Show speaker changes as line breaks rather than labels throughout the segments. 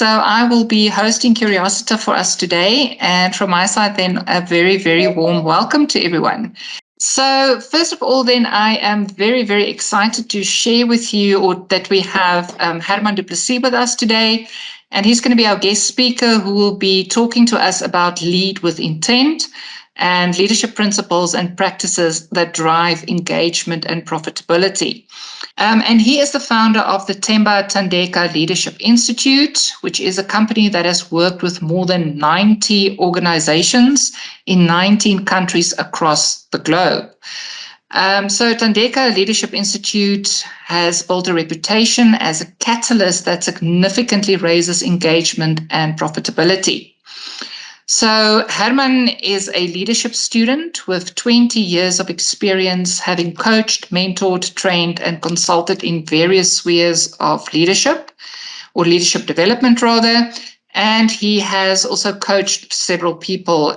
So I will be hosting Curiosita for us today. And from my side, then, a very, very warm welcome to everyone. So first of all, then, I am very, very excited to share with you that we have Hermann du Plessis with us today. And he's going to be our guest speaker who will be talking to us about lead with intent and leadership principles and practices that drive engagement and profitability. And he is the founder of the Themba Thandeka Leadership Institute, which is a company that has worked with more than 90 organizations in 19 countries across the globe. So Thandeka Leadership Institute has built a reputation as a catalyst that significantly raises engagement and profitability. So Hermann is a leadership student with 20 years of experience, having coached, mentored, trained, and consulted in various spheres of leadership, or leadership development rather. And he has also coached several people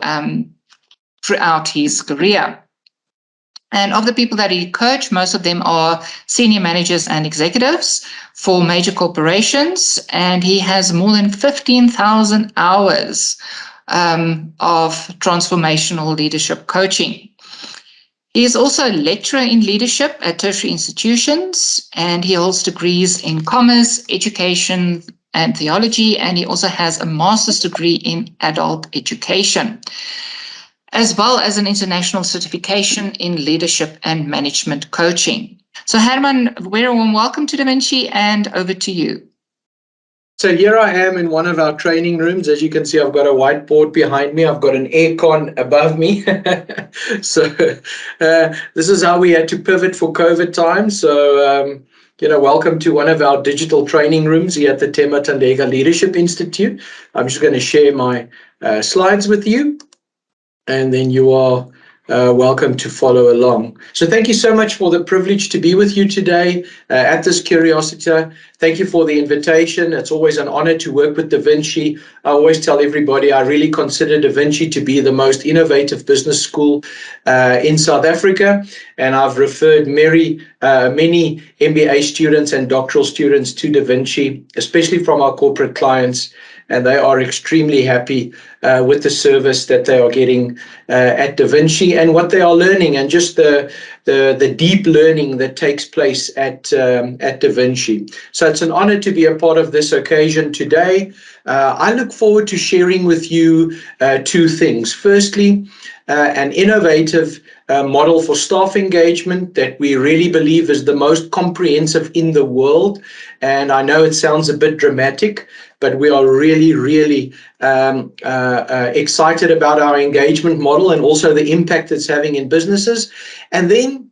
throughout his career. And of the people that he coached, most of them are senior managers and executives for major corporations. And he has more than 15,000 hours of transformational leadership coaching. He is also a lecturer in leadership at tertiary institutions, and he holds degrees in commerce, education, and theology, and he also has a master's degree in adult education, as well as an international certification in leadership and management coaching. So Hermann, very warm welcome to Da Vinci, and over to you.
So here I am in one of our training rooms. As you can see, I've got a whiteboard behind me. I've got an aircon above me. So this is how we had to pivot for COVID time. So, welcome to one of our digital training rooms here at the Themba Thandeka Leadership Institute. I'm just going to share my slides with you, and then you are welcome to follow along. So thank you so much for the privilege to be with you today at this Curiosita. Thank you for the invitation. It's always an honor to work with Da Vinci. I always tell everybody I really consider Da Vinci to be the most innovative business school in South Africa. And I've referred many MBA students and doctoral students to Da Vinci, especially from our corporate clients. And they are extremely happy with the service that they are getting at Da Vinci and what they are learning, and just the deep learning that takes place at Da Vinci. So it's an honor to be a part of this occasion today. I look forward to sharing with you two things. Firstly, an innovative model for staff engagement that we really believe is the most comprehensive in the world. And I know it sounds a bit dramatic, but we are really, really excited about our engagement model and also the impact it's having in businesses. And then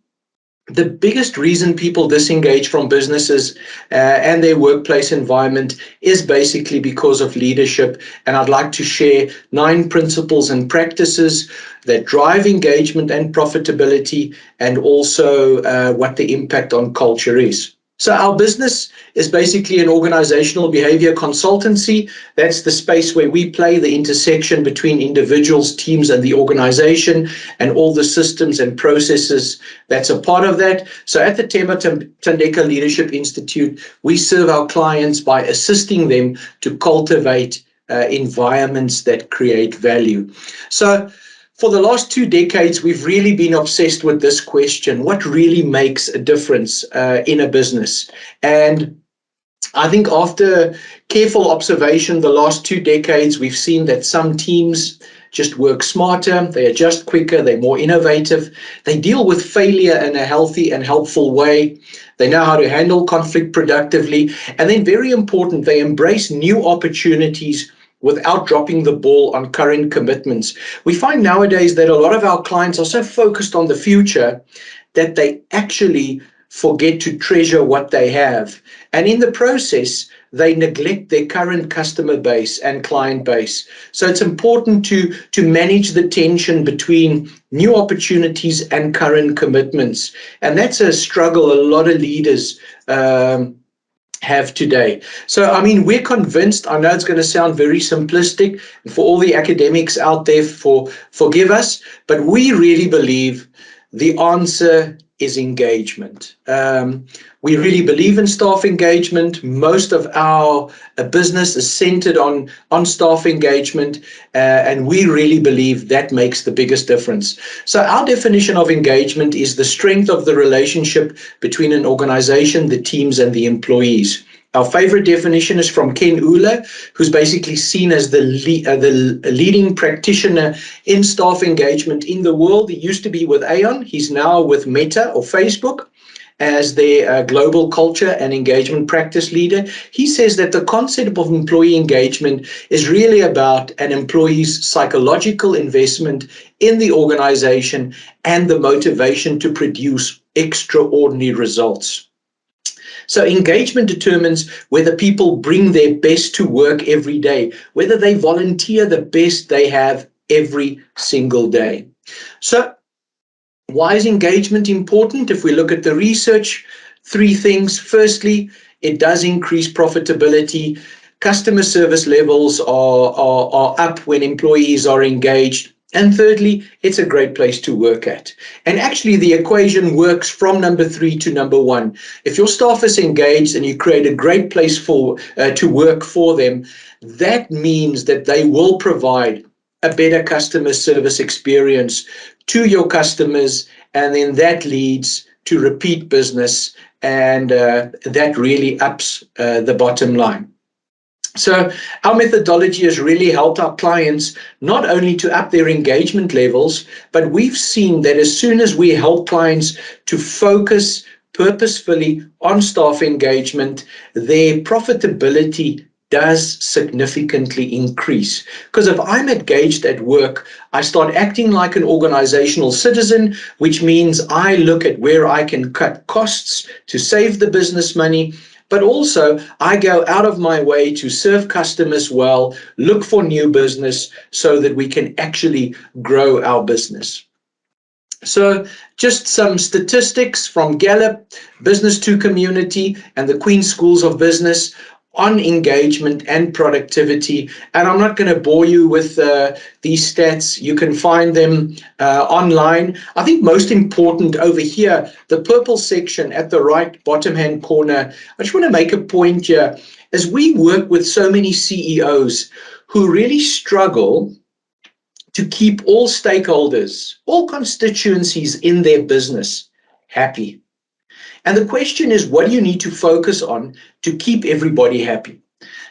the biggest reason people disengage from businesses and their workplace environment is basically because of leadership. And I'd like to share 9 principles and practices that drive engagement and profitability, and also what the impact on culture is. So our business is basically an organizational behavior consultancy. That's the space where we play, the intersection between individuals, teams, and the organization, and all the systems and processes that's a part of that. So at the Themba Thandeka Leadership Institute, we serve our clients by assisting them to cultivate environments that create value. So for the last 2 decades, we've really been obsessed with this question: what really makes a difference in a business? And I think after careful observation, the last 2 decades, we've seen that some teams just work smarter, they adjust quicker, they're more innovative, they deal with failure in a healthy and helpful way, they know how to handle conflict productively, and then very important, they embrace new opportunities without dropping the ball on current commitments. We find nowadays that a lot of our clients are so focused on the future that they actually forget to treasure what they have. And in the process, they neglect their current customer base and client base. So it's important to manage the tension between new opportunities and current commitments. And that's a struggle a lot of leaders have today. So, I mean, we're convinced, I know it's going to sound very simplistic, and for all the academics out there, forgive us, but we really believe the answer is engagement. We really believe in staff engagement. Most of our business is centered on staff engagement, and we really believe that makes the biggest difference. So our definition of engagement is the strength of the relationship between an organization, the teams, and the employees. Our favorite definition is from Ken Uhler, who's basically seen as the leading practitioner in staff engagement in the world. He used to be with Aon. He's now with Meta or Facebook as their global culture and engagement practice leader. He says that the concept of employee engagement is really about an employee's psychological investment in the organization and the motivation to produce extraordinary results. So engagement determines whether people bring their best to work every day, whether they volunteer the best they have every single day. So why is engagement important? If we look at the research, 3 things. Firstly, it does increase profitability. Customer service levels are up when employees are engaged. And thirdly, it's a great place to work at. And actually, the equation works from number 3 to number 1. If your staff is engaged and you create a great place to work for them, that means that they will provide a better customer service experience to your customers, and then that leads to repeat business, and that really ups the bottom line. So our methodology has really helped our clients not only to up their engagement levels, but we've seen that as soon as we help clients to focus purposefully on staff engagement, their profitability does significantly increase. Because if I'm engaged at work, I start acting like an organizational citizen, which means I look at where I can cut costs to save the business money. But also, I go out of my way to serve customers well, look for new business so that we can actually grow our business. So just some statistics from Gallup, Business to Community, and the Queen Schools of Business on engagement and productivity. And I'm not going to bore you with these stats. You can find them online. I think most important over here, the purple section at the right bottom hand corner, I just want to make a point here. As we work with so many CEOs who really struggle to keep all stakeholders, all constituencies in their business happy. And the question is, what do you need to focus on to keep everybody happy?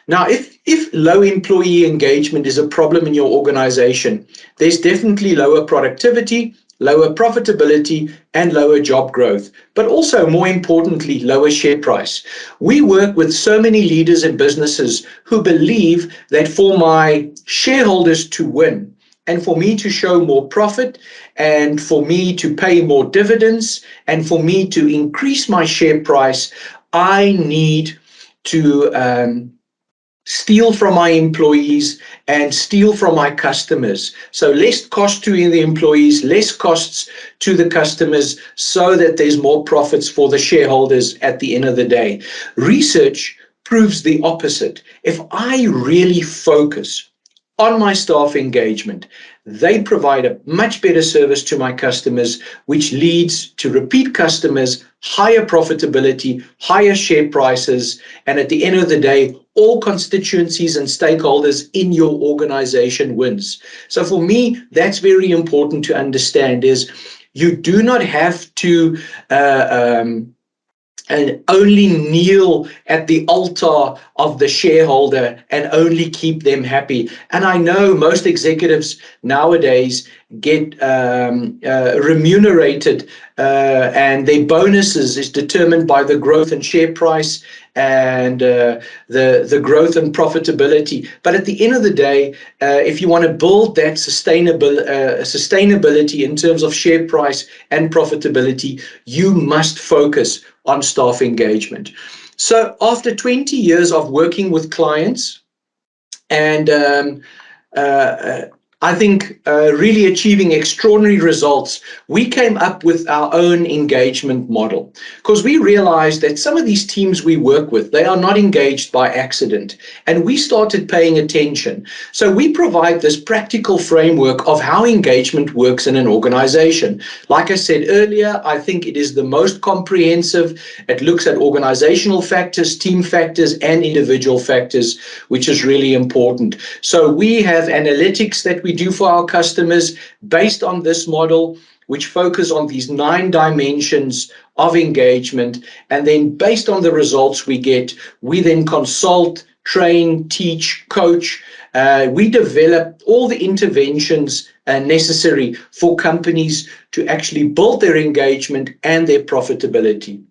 Now, if low employee engagement is a problem in your organization, there's definitely lower productivity, lower profitability, and lower job growth, but also, more importantly, lower share price. We work with so many leaders and businesses who believe that for my shareholders to win, and for me to show more profit, and for me to pay more dividends, and for me to increase my share price, I need to steal from my employees and steal from my customers. So less cost to the employees, less costs to the customers, so that there's more profits for the shareholders at the end of the day. Research proves the opposite. If I really focus on my staff engagement, they provide a much better service to my customers, which leads to repeat customers, higher profitability, higher share prices, and at the end of the day, all constituencies and stakeholders in your organization wins. So for me, that's very important to understand, is you do not have to and only kneel at the altar of the shareholder and only keep them happy. And I know most executives nowadays get remunerated and their bonuses is determined by the growth in share price and the growth and profitability. But at the end of the day, if you want to build that sustainability in terms of share price and profitability, you must focus on staff engagement. So after 20 years of working with clients and I think, really achieving extraordinary results, we came up with our own engagement model because we realized that some of these teams we work with, they are not engaged by accident. And we started paying attention. So we provide this practical framework of how engagement works in an organization. Like I said earlier, I think it is the most comprehensive. It looks at organizational factors, team factors, and individual factors, which is really important. So we have analytics that we do for our customers based on this model, which focus on these 9 dimensions of engagement. And then based on the results we get, we then consult, train, teach, coach. We develop all the interventions necessary for companies to actually build their engagement and their profitability.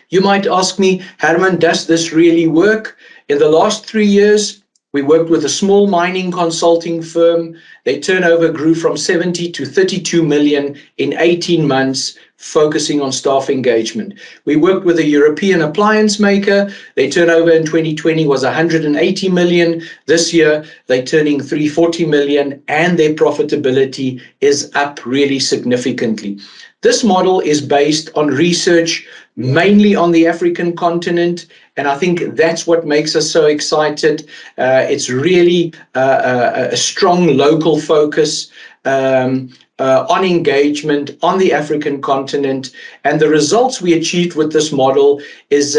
You might ask me, Hermann, does this really work? In the last 3 years, we worked with a small mining consulting firm. Their turnover grew from 70 to 32 million in 18 months, focusing on staff engagement. We worked with a European appliance maker. Their turnover in 2020 was 180 million. This year, they're turning 340 million, and their profitability is up really significantly. This model is based on research, mainly on the African continent, and I think that's what makes us so excited. It's really a strong local focus on engagement on the African continent, and the results we achieved with this model is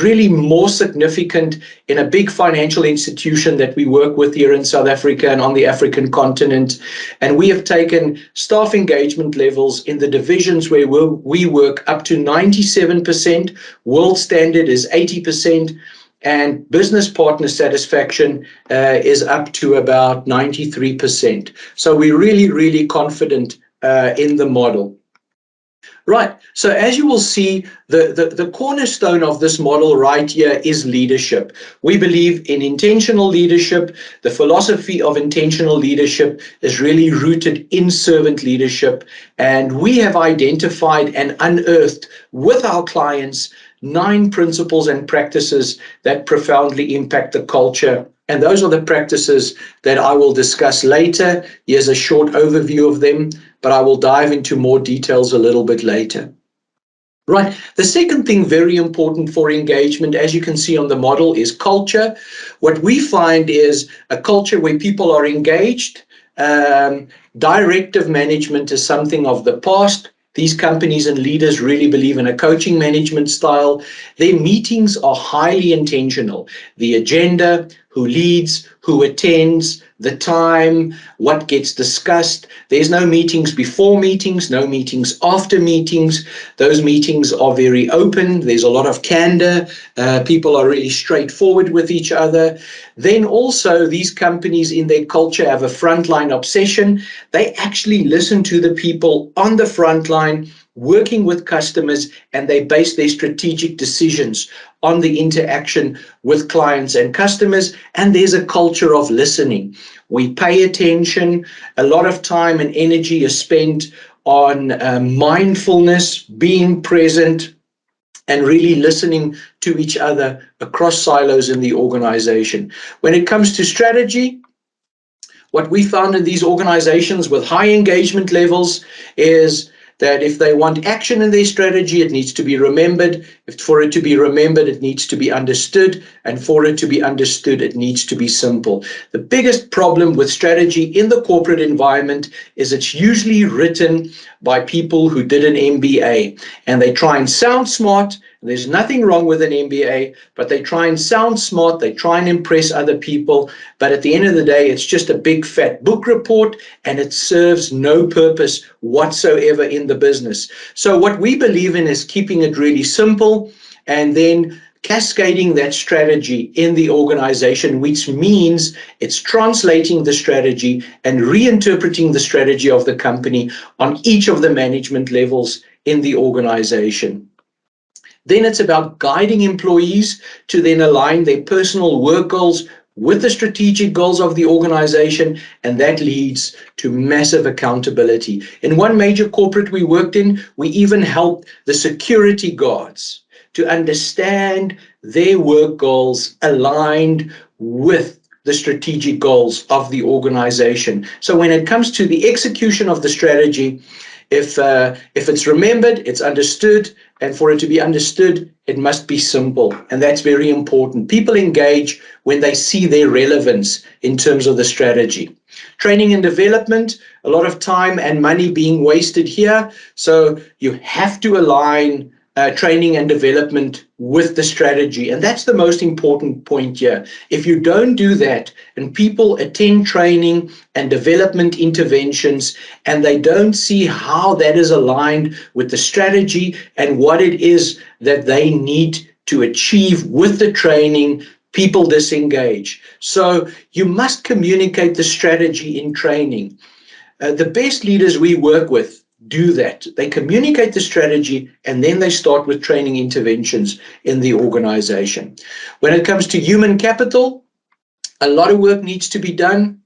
really more significant in a big financial institution that we work with here in South Africa and on the African continent. And we have taken staff engagement levels in the divisions where we work up to 97%. World standard is 80%. And business partner satisfaction is up to about 93%. So we're really, really confident in the model. Right. So as you will see, the cornerstone of this model right here is leadership. We believe in intentional leadership. The philosophy of intentional leadership is really rooted in servant leadership. And we have identified and unearthed with our clients 9 principles and practices that profoundly impact the culture. And those are the practices that I will discuss later. Here's a short overview of them, but I will dive into more details a little bit later. Right. The second thing very important for engagement, as you can see on the model, is culture. What we find is a culture where people are engaged. Directive management is something of the past. These companies and leaders really believe in a coaching management style. Their meetings are highly intentional. The agenda, who leads, who attends, the time, what gets discussed. There's no meetings before meetings, no meetings after meetings. Those meetings are very open. There's a lot of candor. People are really straightforward with each other. Then also these companies in their culture have a frontline obsession. They actually listen to the people on the front line working with customers, and they base their strategic decisions on the interaction with clients and customers. And there's a culture of listening. We pay attention. A lot of time and energy is spent on mindfulness, being present, and really listening to each other across silos in the organization. When it comes to strategy, what we found in these organizations with high engagement levels is that if they want action in their strategy, it needs to be remembered. For it to be remembered, it needs to be understood. And for it to be understood, it needs to be simple. The biggest problem with strategy in the corporate environment is it's usually written by people who did an MBA. And they try and sound smart. There's nothing wrong with an MBA, but they try and sound smart. They try and impress other people. But at the end of the day, it's just a big fat book report, and it serves no purpose whatsoever in the business. So what we believe in is keeping it really simple and then cascading that strategy in the organization, which means it's translating the strategy and reinterpreting the strategy of the company on each of the management levels in the organization. Then it's about guiding employees to then align their personal work goals with the strategic goals of the organization, and that leads to massive accountability. In one major corporate we worked in, we even helped the security guards to understand their work goals aligned with the strategic goals of the organization. So when it comes to the execution of the strategy, if it's remembered, it's understood, and for it to be understood, it must be simple, and that's very important. People engage when they see their relevance in terms of the strategy. Training and development, a lot of time and money being wasted here, so you have to align training and development with the strategy. And that's the most important point here. If you don't do that and people attend training and development interventions and they don't see how that is aligned with the strategy and what it is that they need to achieve with the training, people disengage. So you must communicate the strategy in training. The best leaders we work with do that. They communicate the strategy and then they start with training interventions in the organization. When it comes to human capital, a lot of work needs to be done.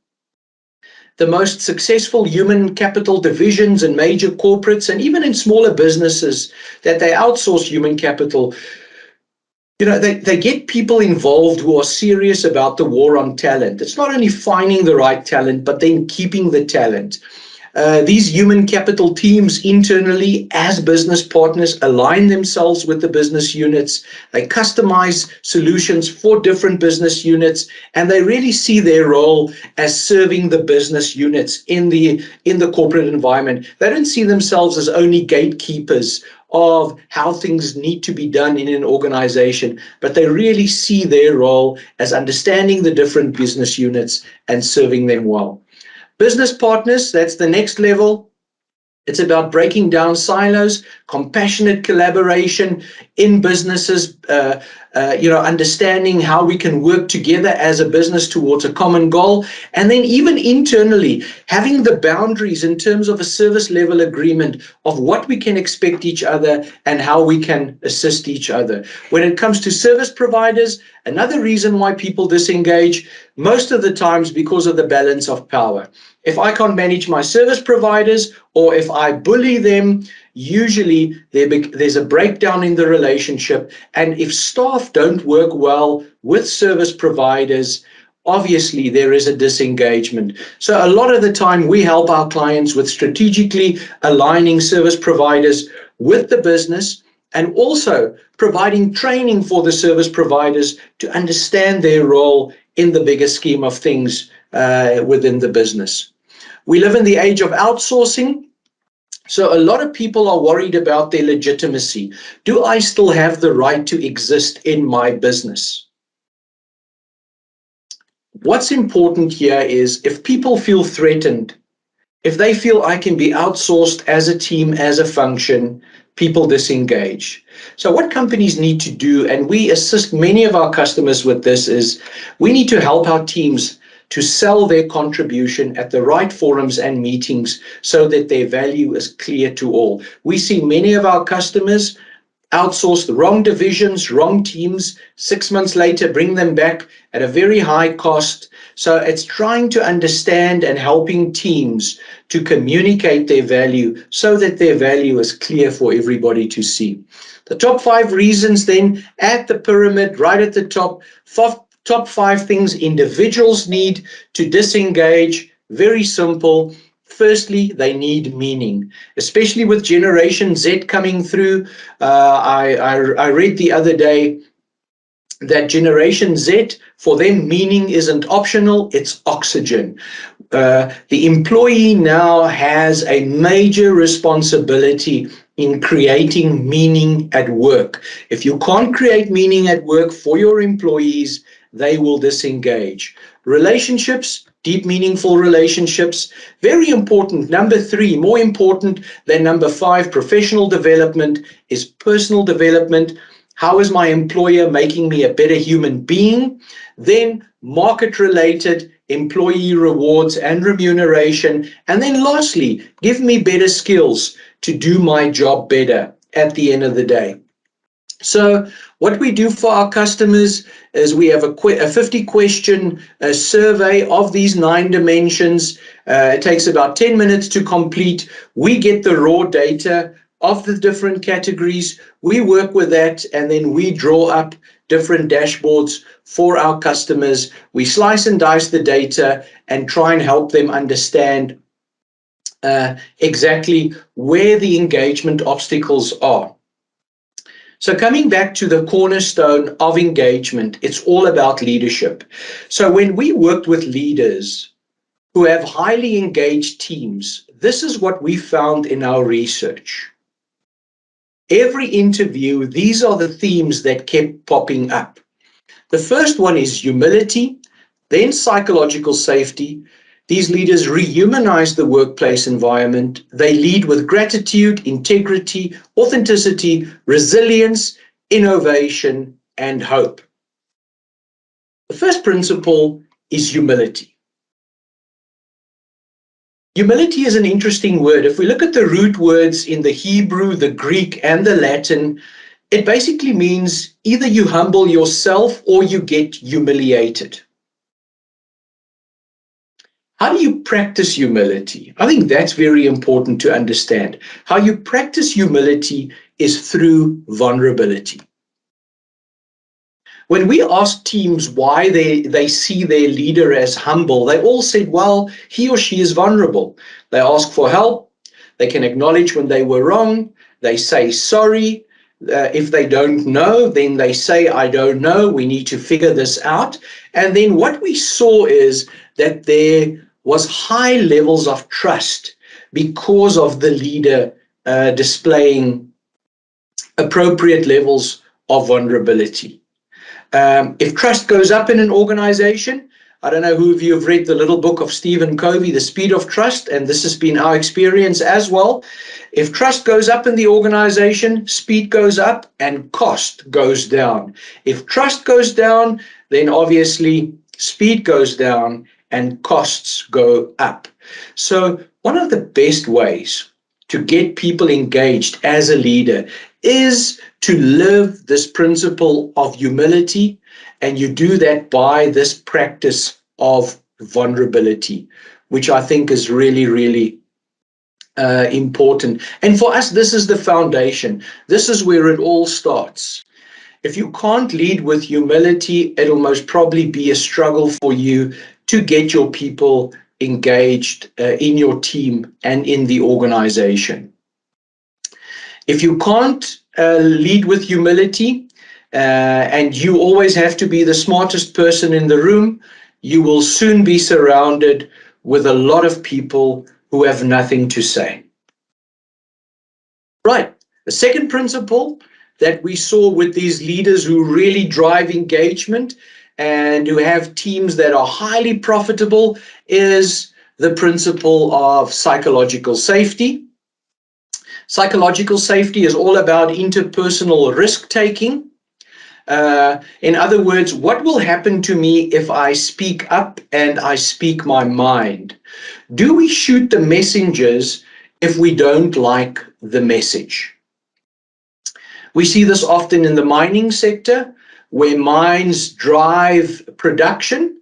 The most successful human capital divisions in major corporates and even in smaller businesses that they outsource human capital, they get people involved who are serious about the war on talent. It's not only finding the right talent, but then keeping the talent. These human capital teams internally as business partners align themselves with the business units. They customize solutions for different business units, and they really see their role as serving the business units in the corporate environment. They don't see themselves as only gatekeepers of how things need to be done in an organization, but they really see their role as understanding the different business units and serving them well. Business partners, that's the next level. It's about breaking down silos, compassionate collaboration in businesses, understanding how we can work together as a business towards a common goal. And then even internally, having the boundaries in terms of a service level agreement of what we can expect each other and how we can assist each other. When it comes to service providers, another reason why people disengage, most of the times because of the balance of power. If I can't manage my service providers or if I bully them, usually there's a breakdown in the relationship. And if staff don't work well with service providers, obviously there is a disengagement. So a lot of the time we help our clients with strategically aligning service providers with the business and also providing training for the service providers to understand their role in the bigger scheme of things within the business. We live in the age of outsourcing. So a lot of people are worried about their legitimacy. Do I still have the right to exist in my business? What's important here is if people feel threatened, if they feel I can be outsourced as a team, as a function, people disengage. So what companies need to do, and we assist many of our customers with this, is we need to help our teams to sell their contribution at the right forums and meetings so that their value is clear to all. We see many of our customers outsource the wrong divisions, wrong teams, 6 months later bring them back at a very high cost. So it's trying to understand and helping teams to communicate their value so that their value is clear for everybody to see. The top 5 reasons then at the pyramid, right at the top, top 5 things individuals need to disengage. Very simple. Firstly, they need meaning, especially with Generation Z coming through. I read the other day that Generation Z, for them, meaning isn't optional, it's oxygen. The employee now has a major responsibility in creating meaning at work. If you can't create meaning at work for your employees, they will disengage. Relationships, deep, meaningful relationships, very important. Number 3, more important than number 5, professional development, is personal development. How is my employer making me a better human being? Then market-related employee rewards and remuneration. And then lastly, give me better skills to do my job better at the end of the day. So what we do for our customers is we have a 50-question survey of these 9 dimensions. It takes about 10 minutes to complete. We get the raw data of the different categories. We work with that, and then we draw up different dashboards for our customers. We slice and dice the data and try and help them understand exactly where the engagement obstacles are. So coming back to the cornerstone of engagement, it's all about leadership. So when we worked with leaders who have highly engaged teams, this is what we found in our research. Every interview, these are the themes that kept popping up. The first one is humility, then psychological safety. These leaders rehumanize the workplace environment. They lead with gratitude, integrity, authenticity, resilience, innovation, and hope. The first principle is humility. Humility is an interesting word. If we look at the root words in the Hebrew, the Greek, and the Latin, it basically means either you humble yourself or you get humiliated. How do you practice humility? I think that's very important to understand. How you practice humility is through vulnerability. When we asked teams why they see their leader as humble, they all said, well, he or she is vulnerable. They ask for help. They can acknowledge when they were wrong. They say sorry. If they don't know, then they say, I don't know. We need to figure this out. And then what we saw is that there was high levels of trust because of the leader displaying appropriate levels of vulnerability. If trust goes up in an organization, I don't know who of you have read the little book of Stephen Covey, The Speed of Trust, and this has been our experience as well. If trust goes up in the organization, speed goes up and cost goes down. If trust goes down, then obviously speed goes down and costs go up. So one of the best ways to get people engaged as a leader is to live this principle of humility, and you do that by this practice of vulnerability, which I think is really, really important. And for us, this is the foundation. This is where it all starts. If you can't lead with humility, it'll most probably be a struggle for you to get your people engaged in your team and in the organization. If you can't lead with humility and you always have to be the smartest person in the room, you will soon be surrounded with a lot of people who have nothing to say. Right. The second principle that we saw with these leaders who really drive engagement and who have teams that are highly profitable is the principle of psychological safety. Psychological safety is all about interpersonal risk-taking. In other words, what will happen to me if I speak up and I speak my mind? Do we shoot the messengers if we don't like the message? We see this often in the mining sector, where mines drive production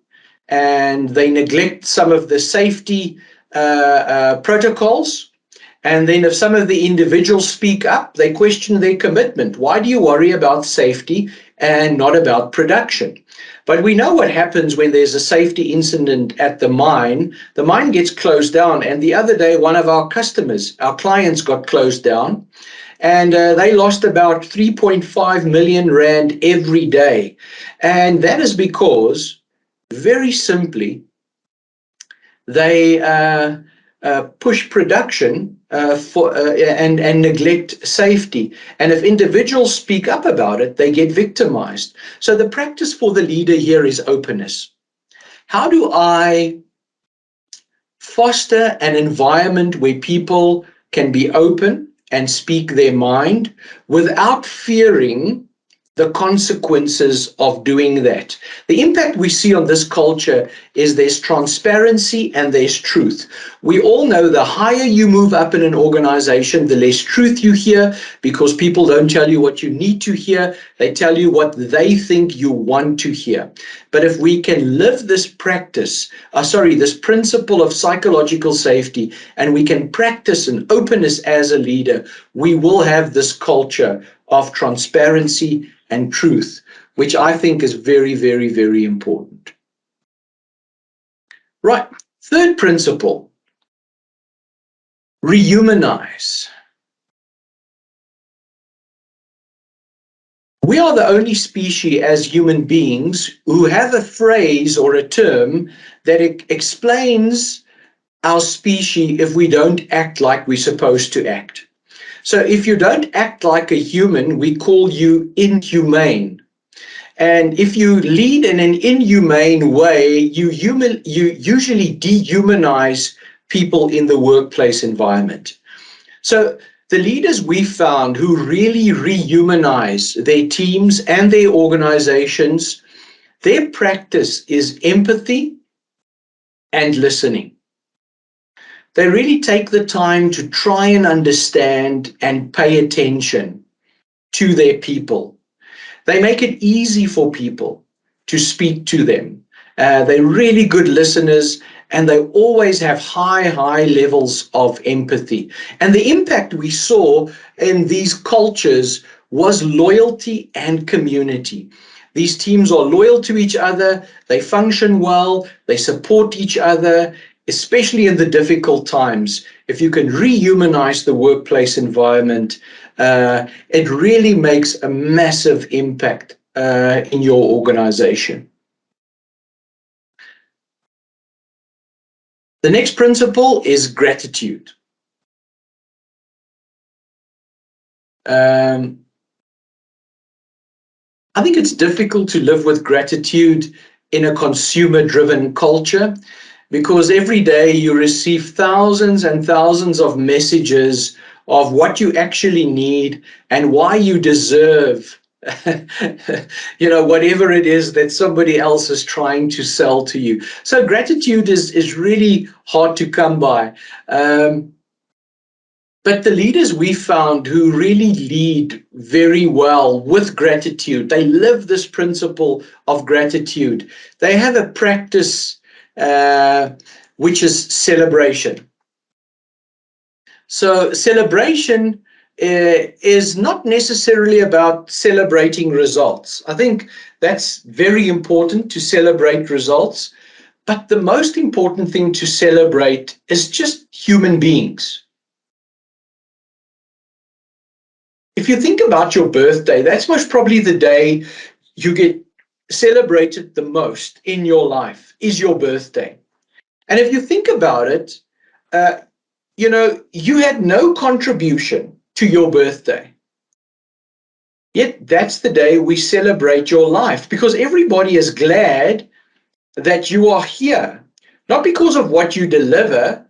and they neglect some of the safety protocols. And then if some of the individuals speak up, they question their commitment. Why do you worry about safety and not about production? But we know what happens when there's a safety incident at the mine. The mine gets closed down. And the other day, one of our customers, our clients, got closed down. And they lost about 3.5 million rand every day. And that is because, very simply, they push production and neglect safety. And if individuals speak up about it, they get victimized. So the practice for the leader here is openness. How do I foster an environment where people can be open and speak their mind without fearing the consequences of doing that? The impact we see on this culture is there's transparency and there's truth. We all know the higher you move up in an organization, the less truth you hear, because people don't tell you what you need to hear. They tell you what they think you want to hear. But if we can live this this principle of psychological safety, and we can practice an openness as a leader, we will have this culture of transparency and truth, which I think is very, very, very important. Right, third principle, rehumanize. We are the only species as human beings who have a phrase or a term that explains our species if we don't act like we're supposed to act. So if you don't act like a human, we call you inhumane. And if you lead in an inhumane way, you usually dehumanize people in the workplace environment. So the leaders we found who really rehumanize their teams and their organizations, their practice is empathy and listening. They really take the time to try and understand and pay attention to their people. They make it easy for people to speak to them. They're really good listeners, and they always have high levels of empathy. And the impact we saw in these cultures was loyalty and community. These teams are loyal to each other, they function well, they support each other, especially in the difficult times. If you can rehumanize the workplace environment, it really makes a massive impact in your organization. The next principle is gratitude. I think it's difficult to live with gratitude in a consumer-driven culture because every day you receive thousands and thousands of messages of what you actually need and why you deserve whatever it is that somebody else is trying to sell to you. So gratitude is really hard to come by. But the leaders we found who really lead very well with gratitude, they live this principle of gratitude. They have a practice which is celebration. So celebration is not necessarily about celebrating results. I think that's very important to celebrate results. But the most important thing to celebrate is just human beings. If you think about your birthday, that's most probably the day you get celebrated the most in your life, is your birthday. And if you think about it, you had no contribution to your birthday. Yet that's the day we celebrate your life because everybody is glad that you are here, not because of what you deliver,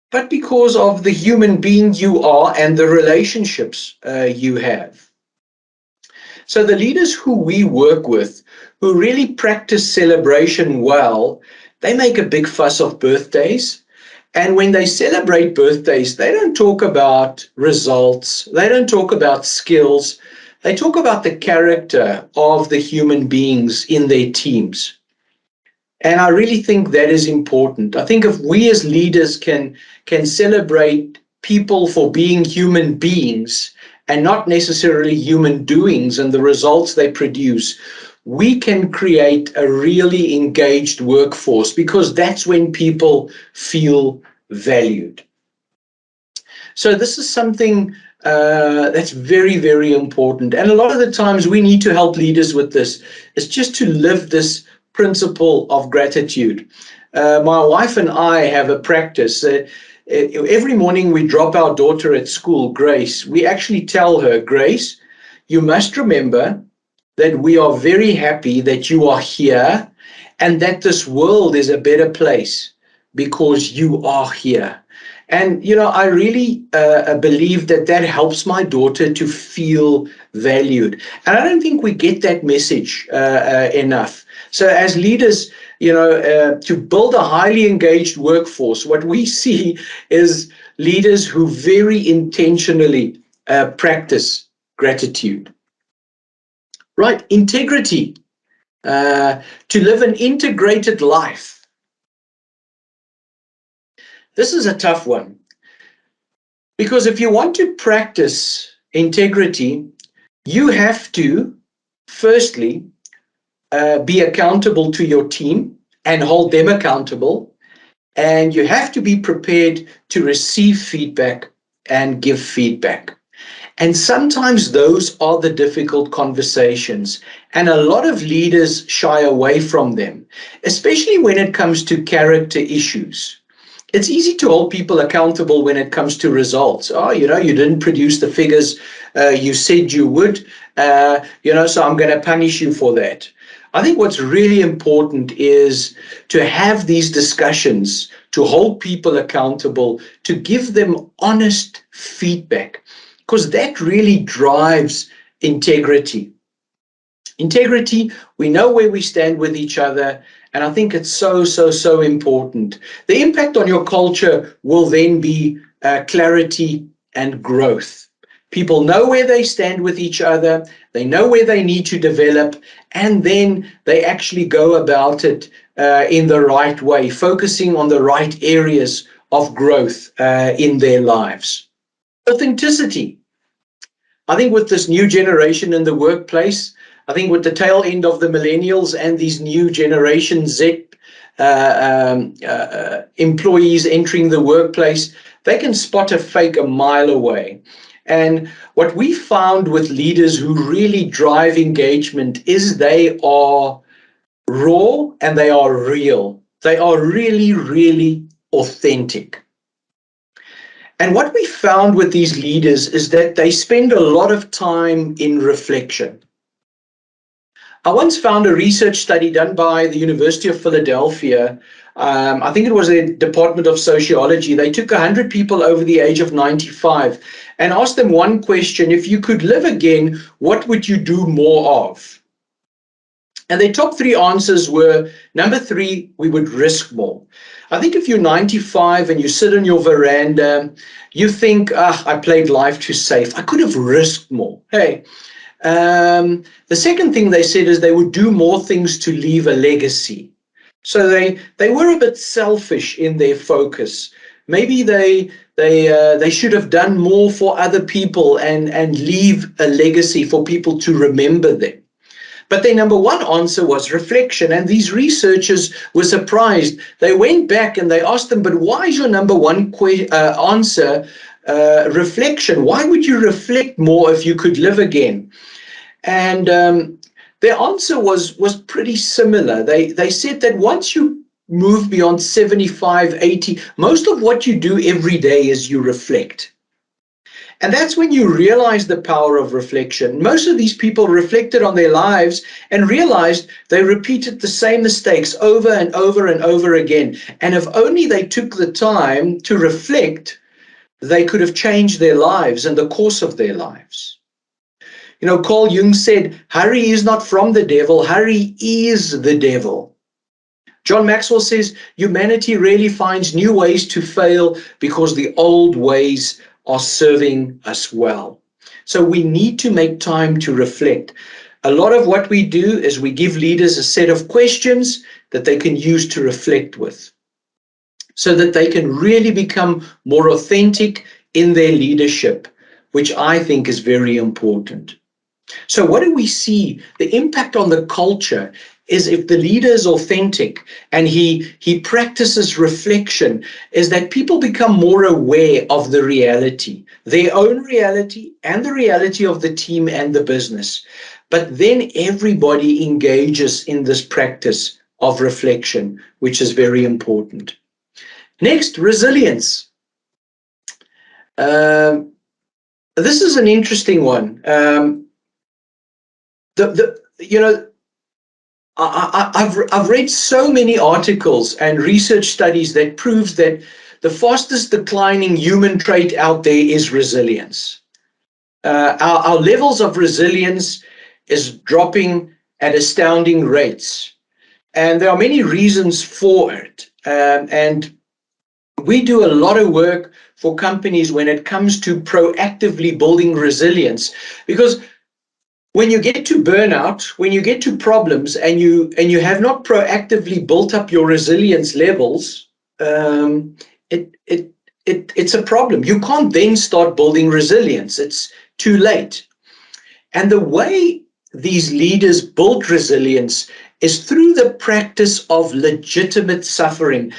but because of the human being you are and the relationships you have. So the leaders who we work with, who really practice celebration well, they make a big fuss of birthdays. And when they celebrate birthdays, they don't talk about results. They don't talk about skills. They talk about the character of the human beings in their teams. And I really think that is important. I think if we as leaders can celebrate people for being human beings and not necessarily human doings and the results they produce, we can create a really engaged workforce because that's when people feel valued. So this is something that's very, very important. And a lot of the times we need to help leaders with this. It's just to live this principle of gratitude. My wife and I have a practice. Every morning we drop our daughter at school, Grace. We actually tell her, Grace, you must remember that we are very happy that you are here and that this world is a better place because you are here. And, I really believe that helps my daughter to feel valued. And I don't think we get that message enough. So as leaders, to build a highly engaged workforce, what we see is leaders who very intentionally practice gratitude. Right, integrity, to live an integrated life. This is a tough one because if you want to practice integrity, you have to, firstly, be accountable to your team and hold them accountable. And you have to be prepared to receive feedback and give feedback. And sometimes those are the difficult conversations. And a lot of leaders shy away from them, especially when it comes to character issues. It's easy to hold people accountable when it comes to results. Oh, you didn't produce the figures you said you would, so I'm going to punish you for that. I think what's really important is to have these discussions, to hold people accountable, to give them honest feedback, because that really drives integrity. Integrity, we know where we stand with each other, and I think it's so important. The impact on your culture will then be clarity and growth. People know where they stand with each other, they know where they need to develop, and then they actually go about it in the right way, focusing on the right areas of growth in their lives. Authenticity. I think with this new generation in the workplace, I think with the tail end of the millennials and these new Generation Z employees entering the workplace, they can spot a fake a mile away. And what we found with leaders who really drive engagement is they are raw and they are real. They are really authentic. And what we found with these leaders is that they spend a lot of time in reflection. I once found a research study done by the University of Philadelphia. I think it was the Department of Sociology. They took 100 people over the age of 95 and asked them one question: if you could live again, what would you do more of? And their top three answers were, number 3, we would risk more. I think if you're 95 and you sit on your veranda, you think, I played life too safe. I could have risked more. Hey, the second thing they said is they would do more things to leave a legacy. So they were a bit selfish in their focus. Maybe they should have done more for other people and leave a legacy for people to remember them. But their number one answer was reflection. And these researchers were surprised. They went back and they asked them, but why is your number one answer reflection? Why would you reflect more if you could live again? And their answer was pretty similar. They said that once you move beyond 75, 80, most of what you do every day is you reflect. And that's when you realize the power of reflection. Most of these people reflected on their lives and realized they repeated the same mistakes over and over and over again. And if only they took the time to reflect, they could have changed their lives and the course of their lives. You know, Carl Jung said, hurry is not from the devil, hurry is the devil. John Maxwell says, humanity rarely finds new ways to fail because the old ways are serving us well. So we need to make time to reflect. A lot of what we do is we give leaders a set of questions that they can use to reflect with, so that they can really become more authentic in their leadership, which I think is very important. So what do we see? The impact on the culture is, if the leader is authentic and he practices reflection, is that people become more aware of the reality, their own reality and the reality of the team and the business. But then everybody engages in this practice of reflection, which is very important. Next, resilience. This is an interesting one. I've read so many articles and research studies that proves that the fastest declining human trait out there is resilience. Our levels of resilience is dropping at astounding rates, and there are many reasons for it. And we do a lot of work for companies when it comes to proactively building resilience, because when you get to burnout, when you get to problems, and you have not proactively built up your resilience levels, it's a problem. You can't then start building resilience. It's too late. And the way these leaders built resilience is through the practice of legitimate suffering.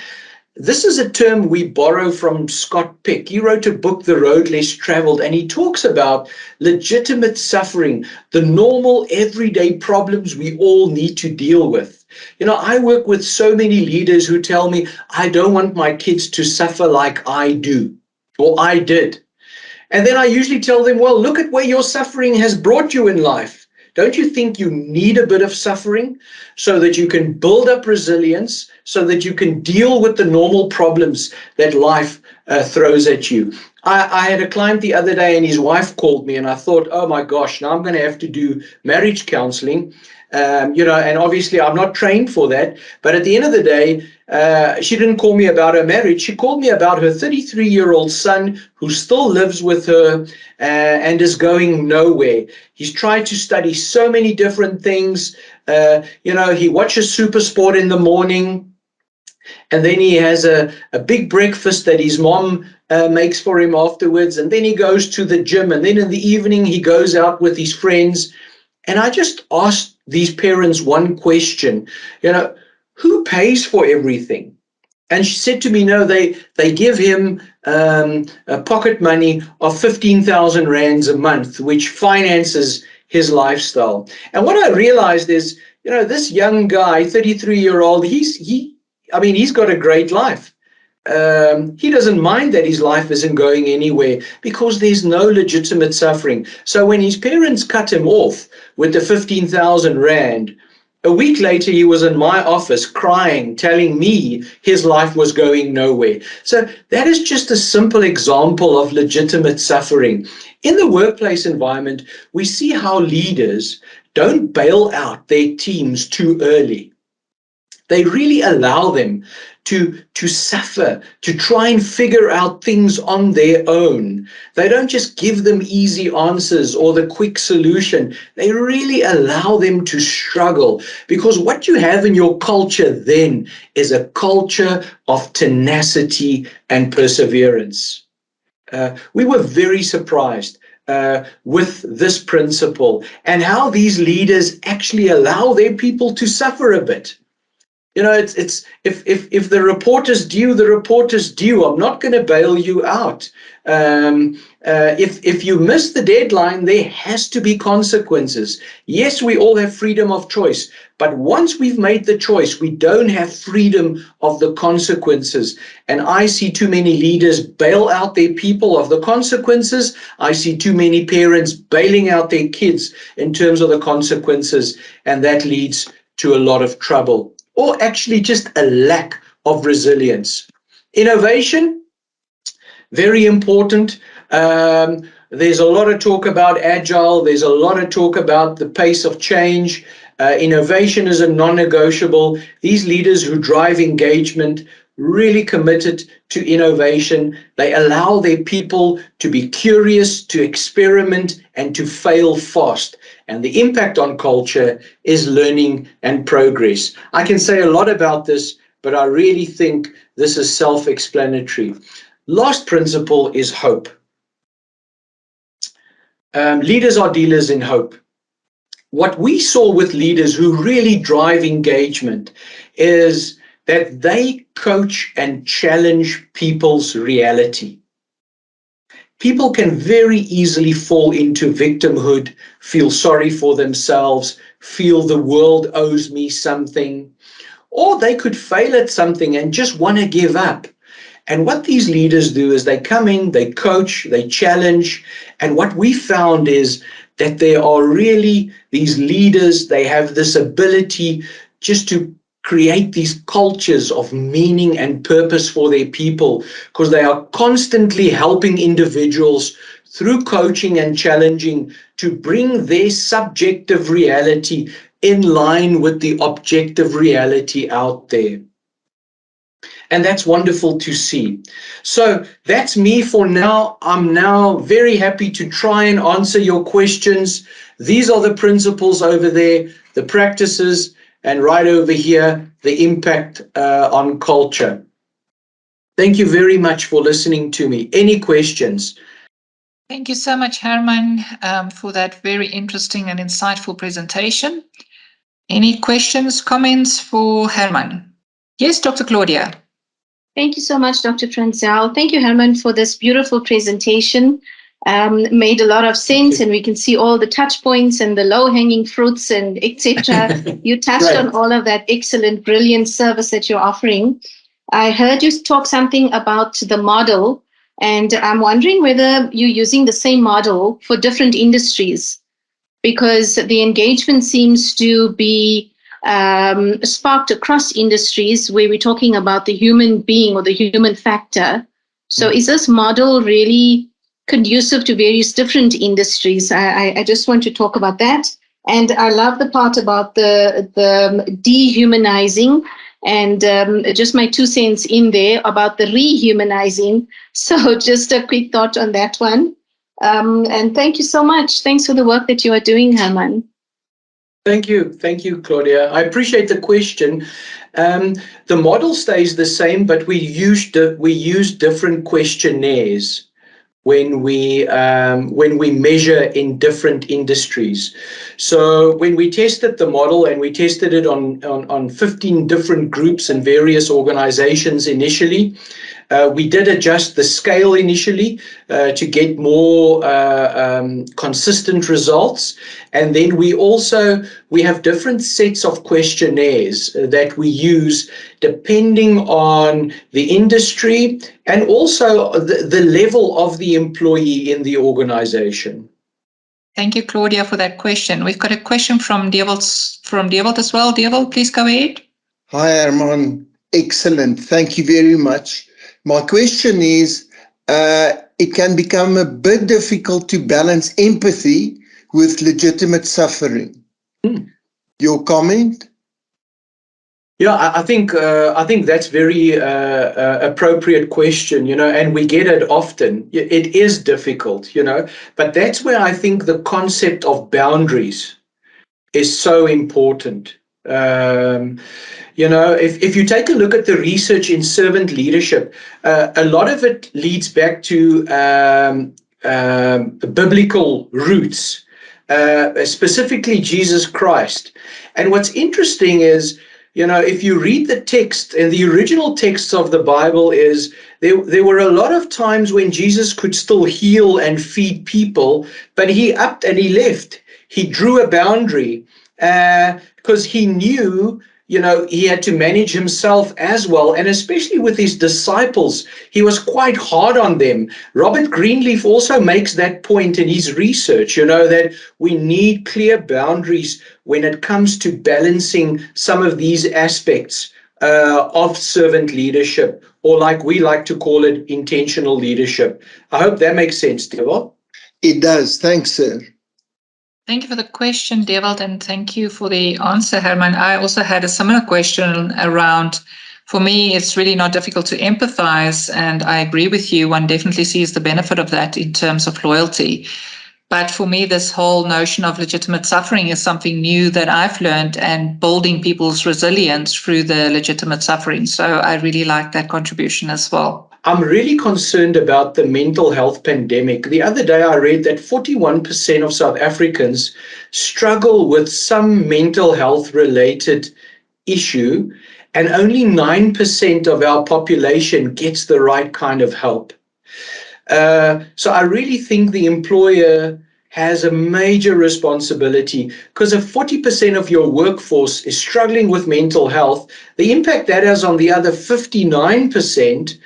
This is a term we borrow from Scott Peck. He wrote a book, The Road Less Traveled, and he talks about legitimate suffering, the normal everyday problems we all need to deal with. You know, I work with so many leaders who tell me, I don't want my kids to suffer like I do, or I did. And then I usually tell them, well, look at where your suffering has brought you in life. Don't you think you need a bit of suffering so that you can build up resilience, so that you can deal with the normal problems that life throws at you? I had a client the other day and his wife called me and I thought, oh my gosh, now I'm going to have to do marriage counseling. And obviously I'm not trained for that. But at the end of the day, she didn't call me about her marriage. She called me about her 33-year-old son who still lives with her and is going nowhere. He's tried to study so many different things. He watches Super Sport in the morning. And then he has a big breakfast that his mom makes for him afterwards. And then he goes to the gym. And then in the evening, he goes out with his friends. And I just asked these parents one question, who pays for everything? And she said to me, no, they give him a pocket money of 15,000 rands a month, which finances his lifestyle. And what I realized is, this young guy, 33-year-old, he's got a great life. He doesn't mind that his life isn't going anywhere because there's no legitimate suffering. So when his parents cut him off with the 15,000 rand, a week later he was in my office crying, telling me his life was going nowhere. So that is just a simple example of legitimate suffering. In the workplace environment, we see how leaders don't bail out their teams too early. They really allow them to suffer, to try and figure out things on their own. They don't just give them easy answers or the quick solution. They really allow them to struggle, because what you have in your culture then is a culture of tenacity and perseverance. We were very surprised with this principle and how these leaders actually allow their people to suffer a bit. It's if the report is due, the report is due. I'm not going to bail you out. If you miss the deadline, there has to be consequences. Yes, we all have freedom of choice, but once we've made the choice, we don't have freedom of the consequences. And I see too many leaders bail out their people of the consequences. I see too many parents bailing out their kids in terms of the consequences, and that leads to a lot of trouble, or actually just a lack of resilience. Innovation, very important. There's a lot of talk about agile. There's a lot of talk about the pace of change. Innovation is a non-negotiable. These leaders who drive engagement, really committed to innovation. They allow their people to be curious, to experiment, and to fail fast. And the impact on culture is learning and progress. I can say a lot about this, but I really think this is self-explanatory. Last principle is hope. Leaders are dealers in hope. What we saw with leaders who really drive engagement is that they coach and challenge people's reality. People can very easily fall into victimhood, feel sorry for themselves, feel the world owes me something, or they could fail at something and just want to give up. And what these leaders do is they come in, they coach, they challenge. And what we found is that there are really these leaders, they have this ability just to create these cultures of meaning and purpose for their people, because they are constantly helping individuals through coaching and challenging to bring their subjective reality in line with the objective reality out there. And that's wonderful to see. So that's me for now. I'm now very happy to try and answer your questions. These are the principles over there, the practices, and right over here, the impact on culture. Thank you very much for listening to me. Any questions?
Thank you so much, Herman, for that very interesting and insightful presentation. Any questions, comments for Herman? Yes, Dr. Claudia.
Thank you so much, Dr. Franzel. Thank you, Herman, for this beautiful presentation. Made a lot of sense, and we can see all the touch points and the low-hanging fruits and etc. You touched on all of that excellent, brilliant service that you're offering. I heard you talk something about the model, and I'm wondering whether you're using the same model for different industries, because the engagement seems to be sparked across industries where we're talking about the human being or the human factor. So is this model really conducive to various different industries? I just want to talk about that. And I love the part about the dehumanizing, and just my 2 cents in there about the rehumanizing. So just a quick thought on that one. And thank you so much. Thanks for the work that you are doing, Herman.
Thank you, Claudia. I appreciate the question. The model stays the same, but we use different questionnaires when we measure in different industries. So when we tested the model, and we tested it on 15 different groups and various organizations initially, we did adjust the scale initially to get more consistent results. And then we have different sets of questionnaires that we use depending on the industry and also the level of the employee in the organization.
Thank you, Claudia, for that question. We've got a question from Dewald as well. Dewald, please go ahead.
Hi, Herman. Excellent. Thank you very much. My question is, it can become a bit difficult to balance empathy with legitimate suffering. Your comment?
Yeah, I think that's very appropriate question, and we get it often. It is difficult, but that's where I think the concept of boundaries is so important. If you take a look at the research in servant leadership, a lot of it leads back to biblical roots, specifically Jesus Christ. And what's interesting is, if you read the text, and the original texts of the Bible is, there were a lot of times when Jesus could still heal and feed people, but he upped and he left. He drew a boundary because he knew, he had to manage himself as well. And especially with his disciples, he was quite hard on them. Robert Greenleaf also makes that point in his research, that we need clear boundaries when it comes to balancing some of these aspects of servant leadership, or like we like to call it, intentional leadership. I hope that makes sense, Dewald.
It does. Thanks, sir.
Thank you for the question, Dewald, and thank you for the answer, Herman. I also had a similar question around, for me, it's really not difficult to empathize, and I agree with you. One definitely sees the benefit of that in terms of loyalty. But for me, this whole notion of legitimate suffering is something new that I've learned, and building people's resilience through the legitimate suffering. So I really like that contribution as well.
I'm really concerned about the mental health pandemic. The other day I read that 41% of South Africans struggle with some mental health related issue, and only 9% of our population gets the right kind of help. So I really think the employer has a major responsibility, because if 40% of your workforce is struggling with mental health, the impact that has on the other 59%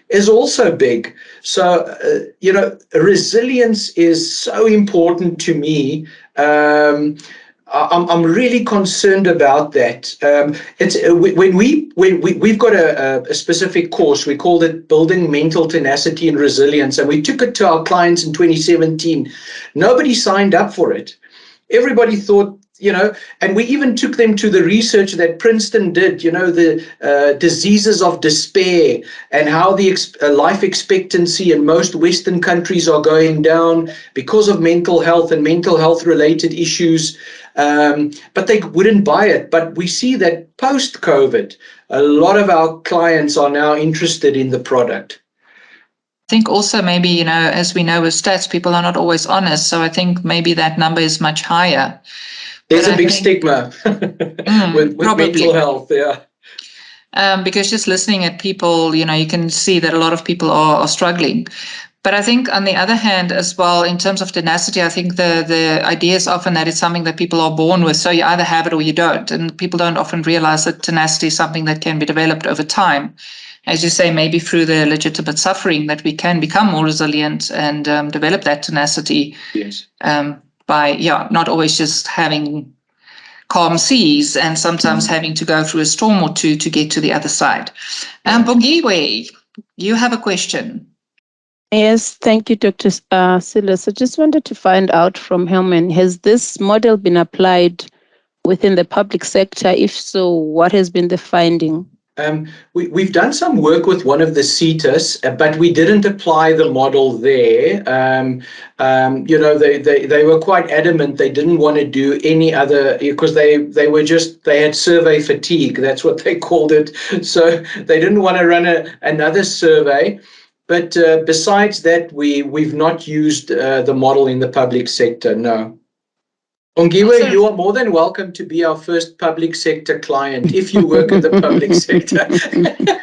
is also big. So, resilience is so important to me. I'm really concerned about that. It's when we've got a specific course, we called it Building Mental Tenacity and Resilience, and we took it to our clients in 2017. Nobody signed up for it. Everybody thought, and we even took them to the research that Princeton did, the diseases of despair, and how the life expectancy in most Western countries are going down because of mental health and mental health related issues. But they wouldn't buy it. But we see that post-COVID, a lot of our clients are now interested in the product.
think also maybe, you know, as we know with stats, people are not always honest. So I think maybe that number is much higher.
There's a big stigma with mental health, yeah.
Because just listening at people, you know, you can see that a lot of people are struggling. But I think on the other hand as well, in terms of tenacity, I think the idea is often that it's something that people are born with. So you either have it or you don't. And people don't often realize that tenacity is something that can be developed over time. As you say, maybe through the legitimate suffering that we can become more resilient and develop that tenacity.
Yes.
By, not always just having calm seas and sometimes having to go through a storm or two to get to the other side. Bongiwe, you have a question.
Yes, thank you, Dr. Silas. I just wanted to find out from Hermann, has this model been applied within the public sector? If so, what has been the finding?
We've done some work with one of the CETAs, but we didn't apply the model there. You know, they were quite adamant they didn't want to do any other, because they had survey fatigue. That's what they called it. So they didn't want to run another survey. But besides that, we've not used the model in the public sector, no. Bongiwe, you are more than welcome to be our first public sector client if you work in the public sector.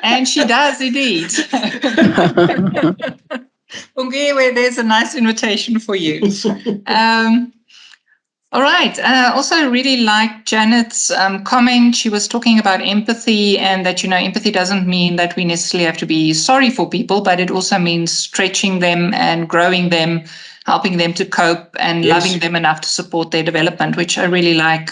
And she does indeed. Bongiwe, there's a nice invitation for you. All right. Also really like Janet's comment. She was talking about empathy and that, you know, empathy doesn't mean that we necessarily have to be sorry for people, but it also means stretching them and growing them, helping them to cope and loving them enough to support their development, which I really like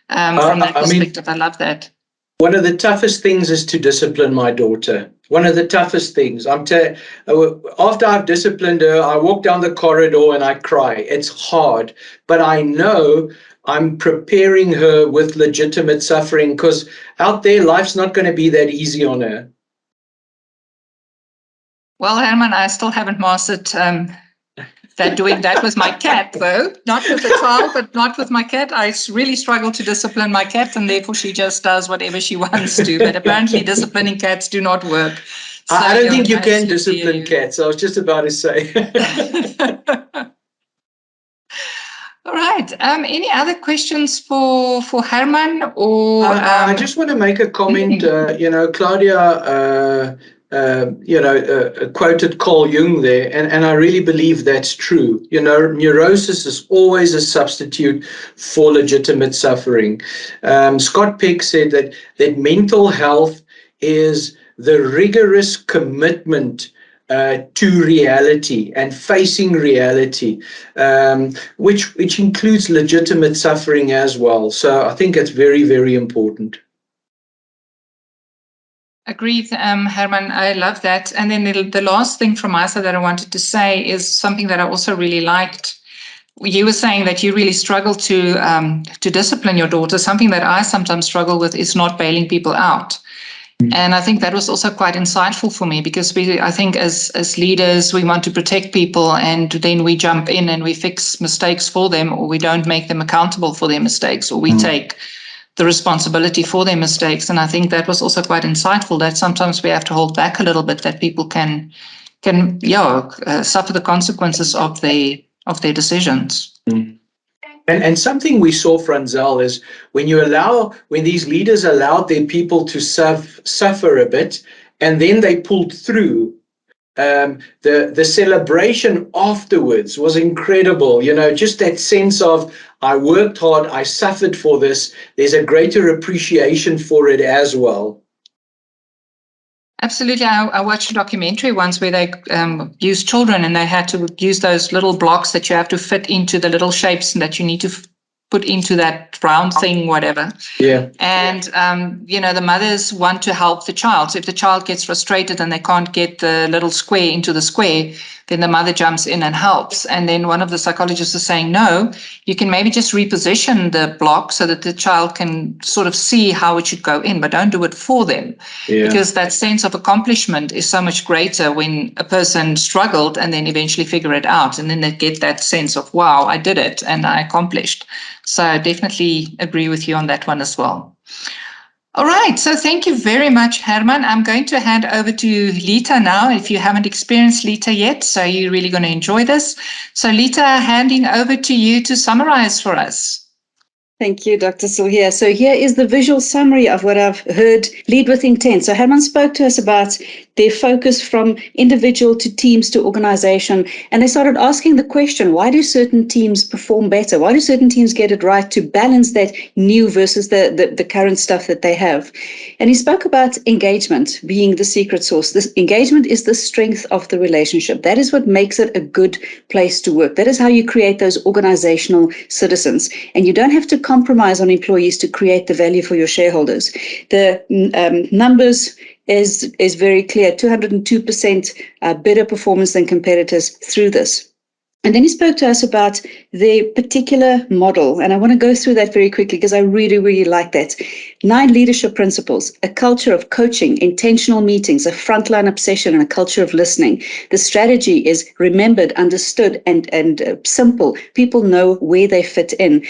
from that perspective. I love that.
One of the toughest things is to discipline my daughter. One of the toughest things. After I've disciplined her, I walk down the corridor and I cry. It's hard, but I know I'm preparing her with legitimate suffering, because out there, life's not going to be that easy on her.
Well, Hermann, I still haven't mastered doing that with my cat, though. Not with the child, but not with my cat. I really struggle to discipline my cat, and therefore she just does whatever she wants to. But apparently disciplining cats do not work.
So, I don't think you can discipline cats. I was just about to say.
All right. Any other questions for Hermann? Or
I just want to make a comment. You know, Claudia quoted Carl Jung there, and I really believe that's true. You know, neurosis is always a substitute for legitimate suffering. Scott Peck said that mental health is the rigorous commitment to reality and facing reality, which includes legitimate suffering as well. So I think it's very, very important.
Agreed, Hermann. I love that. And then the last thing from my side that I wanted to say is something that I also really liked. You were saying that you really struggle to discipline your daughter. Something that I sometimes struggle with is not bailing people out. And I think that was also quite insightful for me, because I think as leaders, we want to protect people, and then we jump in and we fix mistakes for them, or we don't make them accountable for their mistakes, or we take the responsibility for their mistakes. And I think that was also quite insightful, that sometimes we have to hold back a little bit, that people can suffer the consequences of their decisions.
And something we saw, Franzel, is when these leaders allowed their people to suffer a bit, and then they pulled through, the celebration afterwards was incredible. You know, just that sense of, I worked hard, I suffered for this. There's a greater appreciation for it as well.
Absolutely. I watched a documentary once where they used children, and they had to use those little blocks that you have to fit into the little shapes and that you need to put into that round thing, whatever.
Yeah.
And, the mothers want to help the child. So if the child gets frustrated and they can't get the little square into the square, then the mother jumps in and helps. And then one of the psychologists is saying, no, you can maybe just reposition the block so that the child can sort of see how it should go in, but don't do it for them. Yeah. Because that sense of accomplishment is so much greater when a person struggled and then eventually figure it out. And then they get that sense of, wow, I did it and I accomplished. So I definitely agree with you on that one as well. All right, so thank you very much, Hermann. I'm going to hand over to Lita now, if you haven't experienced Lita yet, so you're really going to enjoy this. So Lita, handing over to you to summarize for us.
Thank you, Dr. Silhia. So here is the visual summary of what I've heard. Lead with intent. So Hermann spoke to us about their focus from individual to teams to organization. And they started asking the question, why do certain teams perform better? Why do certain teams get it right to balance that new versus the current stuff that they have? And he spoke about engagement being the secret sauce. This engagement is the strength of the relationship. That is what makes it a good place to work. That is how you create those organizational citizens. And you don't have to compromise on employees to create the value for your shareholders. The numbers is very clear, 202% better performance than competitors through this. And then he spoke to us about the particular model, and I want to go through that very quickly because I really, really like that. 9 leadership principles, a culture of coaching, intentional meetings, a frontline obsession, and a culture of listening. The strategy is remembered, understood, and simple. People know where they fit in.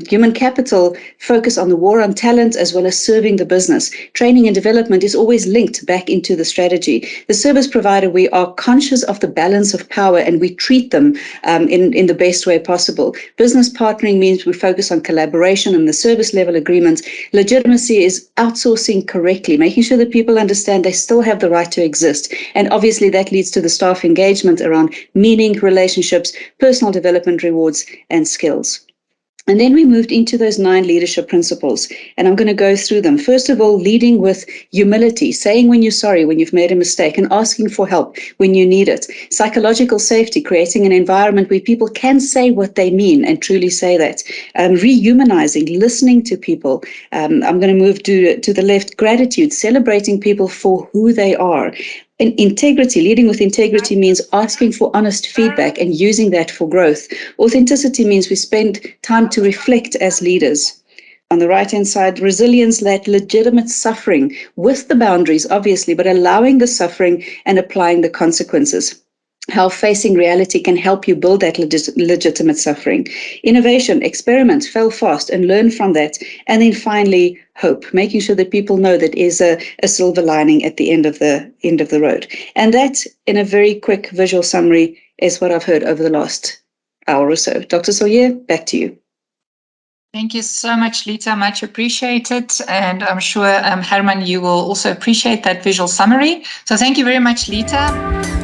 Human capital focus on the war on talent as well as serving the business. Training and development is always linked back into the strategy. The service provider, we are conscious of the balance of power and we treat them in the best way possible. Business partnering means we focus on collaboration and the service level agreements. Legitimacy is outsourcing correctly, making sure that people understand they still have the right to exist. And obviously that leads to the staff engagement around meaning, relationships, personal development, rewards, and skills. And then we moved into those 9 leadership principles, and I'm going to go through them. First of all, leading with humility, saying when you're sorry, when you've made a mistake, and asking for help when you need it. Psychological safety, creating an environment where people can say what they mean and truly say that. Rehumanizing, listening to people. I'm going to move to the left. Gratitude, celebrating people for who they are. And integrity, leading with integrity means asking for honest feedback and using that for growth. Authenticity means we spend time to reflect as leaders. On the right-hand side, resilience, that legitimate suffering with the boundaries, obviously, but allowing the suffering and applying the consequences. How facing reality can help you build that legitimate suffering. Innovation, experiment, fail fast and learn from that. And then finally, hope, making sure that people know that is a silver lining at the end of the road. And that, in a very quick visual summary, is what I've heard over the last hour or so. Dr. Sawyer, back to you.
Thank you so much, Lita. Much appreciated. And I'm sure, Hermann, you will also appreciate that visual summary. So thank you very much, Lita.